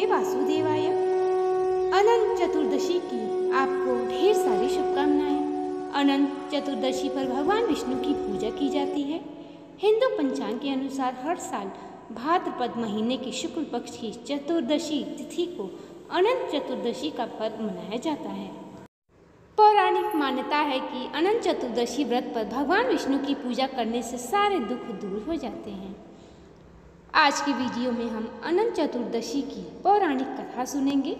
नमस्ते वासुदेवाय। अनंत चतुर्दशी की आपको ढेर सारी शुभकामनाएं। अनंत चतुर्दशी पर भगवान विष्णु की पूजा की जाती है। हिंदू पंचांग के अनुसार हर साल भाद्रपद महीने की शुक्ल पक्ष की चतुर्दशी तिथि को अनंत चतुर्दशी का पर्व मनाया जाता है। पौराणिक मान्यता है कि अनंत चतुर्दशी व्रत पर भगवान विष्णु की पूजा करने से सारे दुख दूर हो जाते हैं। आज की वीडियो में हम अनंत चतुर्दशी की पौराणिक कथा सुनेंगे।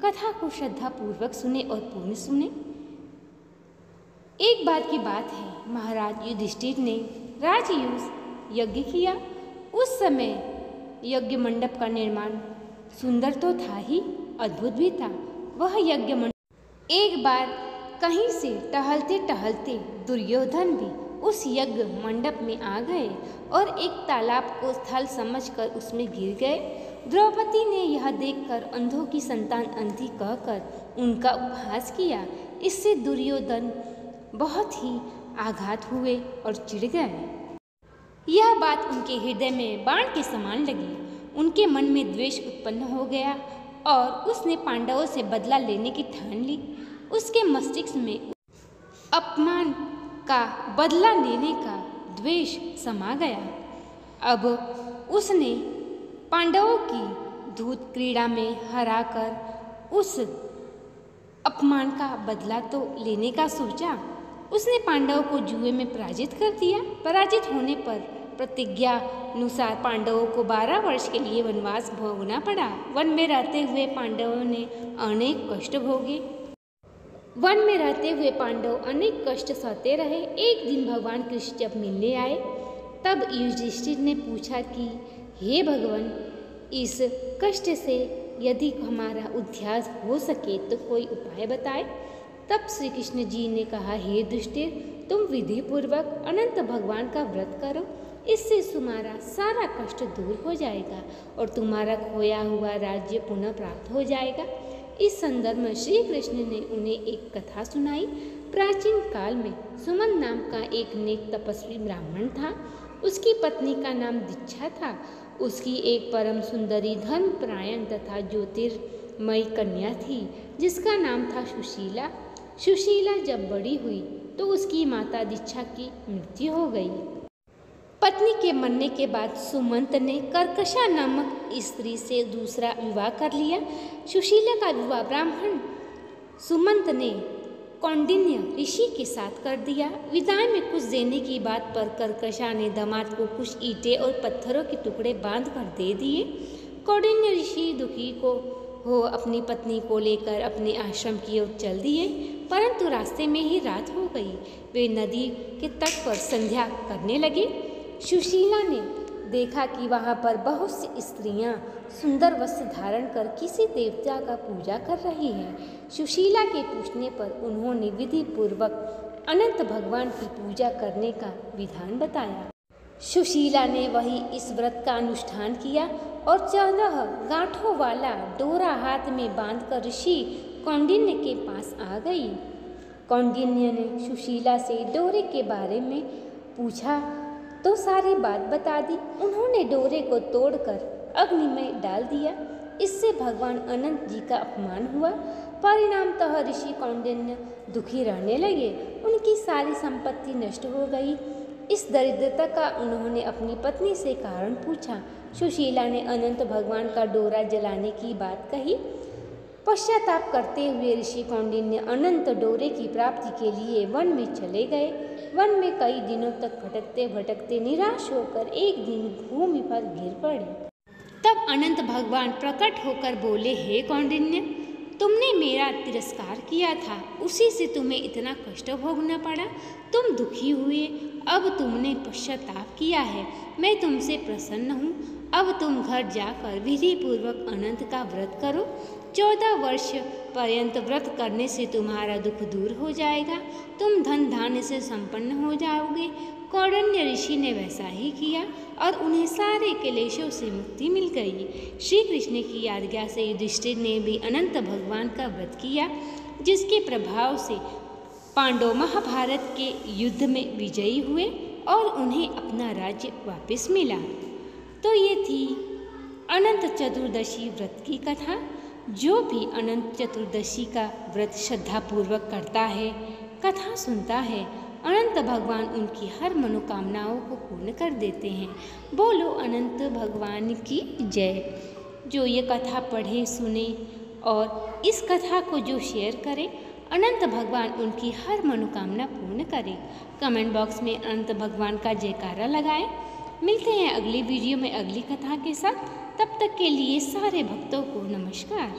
कथा को श्रद्धा पूर्वक सुने और पूर्ण सुने। एक बार की बात है, महाराज युधिष्ठिर ने राजसूय यज्ञ किया। उस समय यज्ञ मंडप का निर्माण सुंदर तो था ही, अद्भुत भी था। वह यज्ञ मंडप एक बार कहीं से टहलते टहलते दुर्योधन भी उस यज्ञ मंडप में आ गए और एक तालाब को स्थल समझकर उसमें गिर गए। द्रौपदी ने यह देखकर अंधों की संतान अंधी कहकर उनका उपहास किया। इससे दुर्योधन बहुत ही आघात हुए और चिढ़ गए। यह बात उनके हृदय में बाण के समान लगी। उनके मन में द्वेष उत्पन्न हो गया और उसने पांडवों से बदला लेने की ठान ली। उसके मस्तिष्क में अपमान का बदला लेने का द्वेष समा गया। अब उसने पांडवों की धूत क्रीड़ा में हराकर उस अपमान का बदला तो लेने का सोचा। उसने पांडवों को जुए में पराजित कर दिया। पराजित होने पर प्रतिज्ञा अनुसार पांडवों को 12 वर्ष के लिए वनवास भोगना पड़ा। वन में रहते हुए पांडवों ने अनेक कष्ट भोगे। वन में रहते हुए पांडव अनेक कष्ट सहते रहे। एक दिन भगवान कृष्ण जब मिलने आए, तब युधिष्ठिर ने पूछा कि हे भगवान, इस कष्ट से यदि हमारा उद्धार हो सके तो कोई उपाय बताए। तब श्री कृष्ण जी ने कहा, हे युधिष्ठिर, तुम विधि पूर्वक अनंत भगवान का व्रत करो। इससे तुम्हारा सारा कष्ट दूर हो जाएगा और तुम्हारा खोया हुआ राज्य पुनः प्राप्त हो जाएगा। इस संदर्भ में श्री कृष्ण ने उन्हें एक कथा सुनाई। प्राचीन काल में सुमन नाम का एक नेक तपस्वी ब्राह्मण था। उसकी पत्नी का नाम दीक्षा था। उसकी एक परम सुंदरी धर्मपरायण तथा ज्योतिर्मयी कन्या थी, जिसका नाम था सुशीला। सुशीला जब बड़ी हुई तो उसकी माता दीक्षा की मृत्यु हो गई। पत्नी के मरने के बाद सुमंत ने कर्कशा नामक स्त्री से दूसरा विवाह कर लिया। सुशीला का विवाह ब्राह्मण सुमंत ने कौंडिन्य ऋषि के साथ कर दिया। विदाई में कुछ देने की बात पर कर्कशा ने दामाद को कुछ ईंटें और पत्थरों के टुकड़े बांध कर दे दिए। कौंडिन्य ऋषि दुखी को हो अपनी पत्नी को लेकर अपने आश्रम की ओर चल दिए, परंतु रास्ते में ही रात हो गई। वे नदी के तट पर संध्या करने लगे। सुशीला ने देखा कि वहाँ पर बहुत सी स्त्रियाँ सुंदर वस्त्र धारण कर किसी देवता का पूजा कर रही हैं। सुशीला के पूछने पर उन्होंने विधि पूर्वक अनंत भगवान की पूजा करने का विधान बताया। सुशीला ने वही इस व्रत का अनुष्ठान किया और 14 गांठों वाला डोरा हाथ में बांधकर ऋषि कौंडिन्य के पास आ गई। कौंडिन्य ने सुशीला से डोरे के बारे में पूछा तो सारी बात बता दी। उन्होंने डोरे को तोड़कर अग्नि में डाल दिया। इससे भगवान अनंत जी का अपमान हुआ। परिणामतः ऋषि कौंडिन्य दुखी रहने लगे। उनकी सारी संपत्ति नष्ट हो गई। इस दरिद्रता का उन्होंने अपनी पत्नी से कारण पूछा। सुशीला ने अनंत भगवान का डोरा जलाने की बात कही। पश्चाताप करते हुए ऋषि कौंडिन्य अनंत डोरे की प्राप्ति के लिए वन में चले गए। वन में कई दिनों तक भटकते भटकते निराश होकर एक दिन भूमि पर गिर पड़े। तब अनंत भगवान प्रकट होकर बोले, हे कौंडिन्य, तुमने मेरा तिरस्कार किया था, उसी से तुम्हें इतना कष्ट भोगना पड़ा। तुम दुखी हुए, अब तुमने पश्चाताप किया है। मैं तुमसे प्रसन्न हूँ। अब तुम घर जाकर विधि पूर्वक अनंत का व्रत करो। 14 वर्ष पर्यंत व्रत करने से तुम्हारा दुख दूर हो जाएगा। तुम धन धान्य से संपन्न हो जाओगे। कौंडिन्य ऋषि ने वैसा ही किया और उन्हें सारे क्लेशों से मुक्ति मिल गई। श्री कृष्ण की आज्ञा से युधिष्ठिर ने भी अनंत भगवान का व्रत किया, जिसके प्रभाव से पांडव महाभारत के युद्ध में विजयी हुए और उन्हें अपना राज्य वापस मिला। तो ये थी अनंत अनंत चतुर्दशी व्रत की कथा। जो भी अनंत चतुर्दशी का व्रत श्रद्धापूर्वक करता है, कथा सुनता है, अनंत भगवान उनकी हर मनोकामनाओं को पूर्ण कर देते हैं। बोलो अनंत भगवान की जय। जो ये कथा पढ़े सुने और इस कथा को जो शेयर करे, अनंत भगवान उनकी हर मनोकामना पूर्ण करे। कमेंट बॉक्स में अनंत भगवान का जयकारा लगाएं। मिलते हैं अगली वीडियो में अगली कथा के साथ। तब तक के लिए सारे भक्तों को नमस्कार।